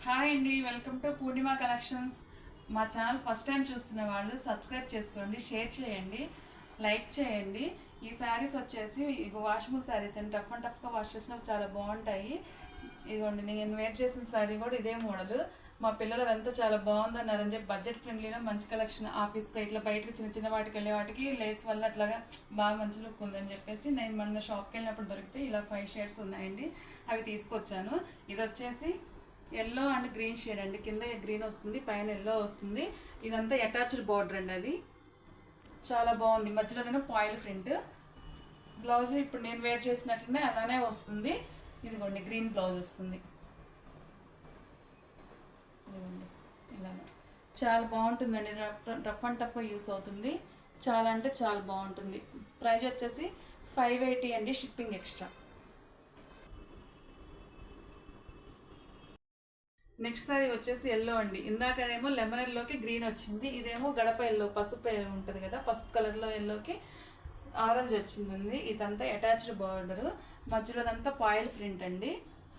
Hi అండి, welcome to Purnima collections. మా channel first time చూస్తున్న వాళ్ళు సబ్స్క్రైబ్ చేసుకోండి, షేర్ చేయండి, లైక్ చేయండి. ఈ శారీస్ వచ్చేసి ఇక వాషబుల్ శారీస్ అండి, టఫ్ అండ్ టఫ్గా వాష్ చేసినా చాలా బాగుంటాయి. ఇదిగోండి, నేను వేర్ చేసిన శారీ కూడా ఇదే మోడల్. మా పిల్లలు అంతా చాలా బాగుందన్నారని చెప్పి బడ్జెట్ ఫ్రెండ్లీలో మంచి కలెక్షన్, ఆఫీస్కి ఇట్లా బయటకు చిన్న చిన్న వాటికి వెళ్ళే వాటికి లేస్ వల్ల అట్లాగా బాగా మంచి లుక్ ఉందని చెప్పేసి నేను మొన్న షాప్కి వెళ్ళినప్పుడు దొరికితే ఇలా 5 షేడ్స్ ఉన్నాయండి, అవి తీసుకొచ్చాను. ఇది వచ్చేసి ఎల్లో అండ్ గ్రీన్ షేడ్ అండి, కింద గ్రీన్ వస్తుంది, పైన ఎల్లో వస్తుంది. ఇదంతా అటాచ్డ్ బార్డర్ అండి, అది చాలా బాగుంది. మధ్యలో పాయిల్ ప్రింట్ బ్లౌజ్ ఇప్పుడు నేను వేర్ చేసినట్లనే అలానే వస్తుంది. ఇదిగోండి, గ్రీన్ బ్లౌజ్ వస్తుంది. ఇదిగోండి, ఇలా చాలా బాగుంటుందండి, రఫ్ అండ్ టఫ్గా యూస్ అవుతుంది. చాలా అంటే చాలా బాగుంటుంది. ప్రైస్ వచ్చేసి 580 అండి, షిప్పింగ్ ఎక్స్ట్రా. నెక్స్ట్ సారీ వచ్చేసి ఎల్లో అండి. ఇందాకనేమో లెమన్ ఎల్లోకి గ్రీన్ వచ్చింది, ఇదేమో గడప ఎల్లో, పసుపు ఉంటుంది కదా, పసుపు కలర్లో ఎల్లోకి ఆరెంజ్ వచ్చిందండి. ఇదంతా అటాచ్డ్ బార్డర్, మధ్యలోదంతా పాయిల్ ప్రింట్ అండి,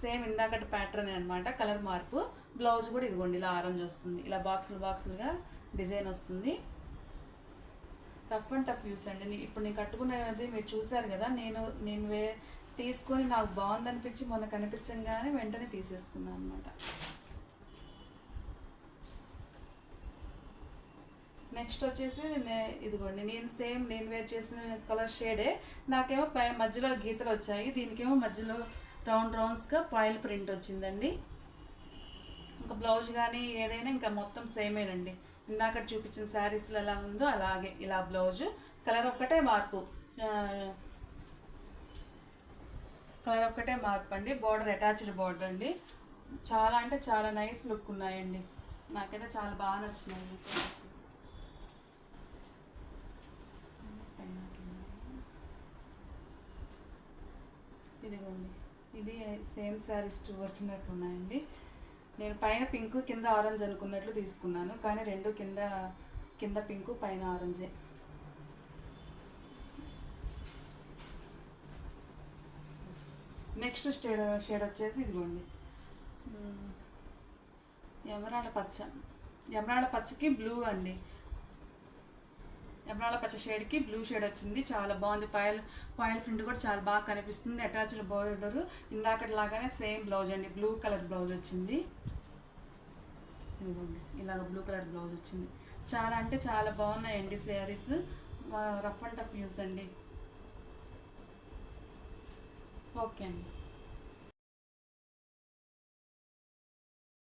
సేమ్ ఇందాకటి ప్యాటర్న్ అనమాట. కలర్ మార్పు. బ్లౌజ్ కూడా ఇదిగోండి ఇలా ఆరెంజ్ వస్తుంది, ఇలా బాక్సులుగా డిజైన్ వస్తుంది. రఫ్ అండ్ టఫ్ యూస్ అండి. ఇప్పుడు నేను కట్టుకునేది మీరు చూసారు కదా, నేను తీసుకొని నాకు బాగుందనిపించి మొన్న కనిపించగానే వెంటనే తీసేసుకున్నాను అనమాట. నెక్స్ట్ వచ్చేసి ఇదిగోండి, నేను వేర్ చేసిన కలర్ షేడే, నాకేమో మధ్యలో గీతలు వచ్చాయి, దీనికేమో మధ్యలో రౌండ్స్గా పాయిల్ ప్రింట్ వచ్చిందండి. ఇంకా బ్లౌజ్ కానీ ఏదైనా ఇంకా మొత్తం సేమేనండి, ఇందాక చూపించిన శారీస్లో ఎలా ఉందో అలాగే ఇలా బ్లౌజు. కలర్ ఒక్కటే మార్పు అండి. బార్డర్ అటాచ్డ్ బార్డర్ అండి. చాలా అంటే చాలా నైస్ లుక్ ఉన్నాయండి, నాకైతే చాలా బాగా నచ్చినాయి ఈ శారీస్. ఇదిగోండి, ఇది సేమ్ శారీస్ 2 వచ్చినట్లు ఉన్నాయండి. నేను పైన పింక్ కింద ఆరెంజ్ అనుకున్నట్లు తీసుకున్నాను, కానీ రెండు కింద పింక్ పైన ఆరెంజే. నెక్స్ట్ షేడ్ వచ్చేసి ఇదిగోండి, ఎమరాళ్ళ పచ్చకి బ్లూ అండి. ఎమరాళ్ళ పచ్చ షేడ్కి బ్లూ షేడ్ వచ్చింది, చాలా బాగుంది. పాయిల్ ప్రింట్ కూడా చాలా బాగా కనిపిస్తుంది. అటాచ్డ్ బార్డర్ ఇందాకటి లాగానే సేమ్ బ్లౌజ్ అండి, బ్లూ కలర్ బ్లౌజ్ వచ్చింది. ఇదిగోండి, ఇలాగ బ్లూ కలర్ బ్లౌజ్ వచ్చింది. చాలా అంటే చాలా బాగున్నాయండి saris, rough and tough use అండి. ఓకే అండి.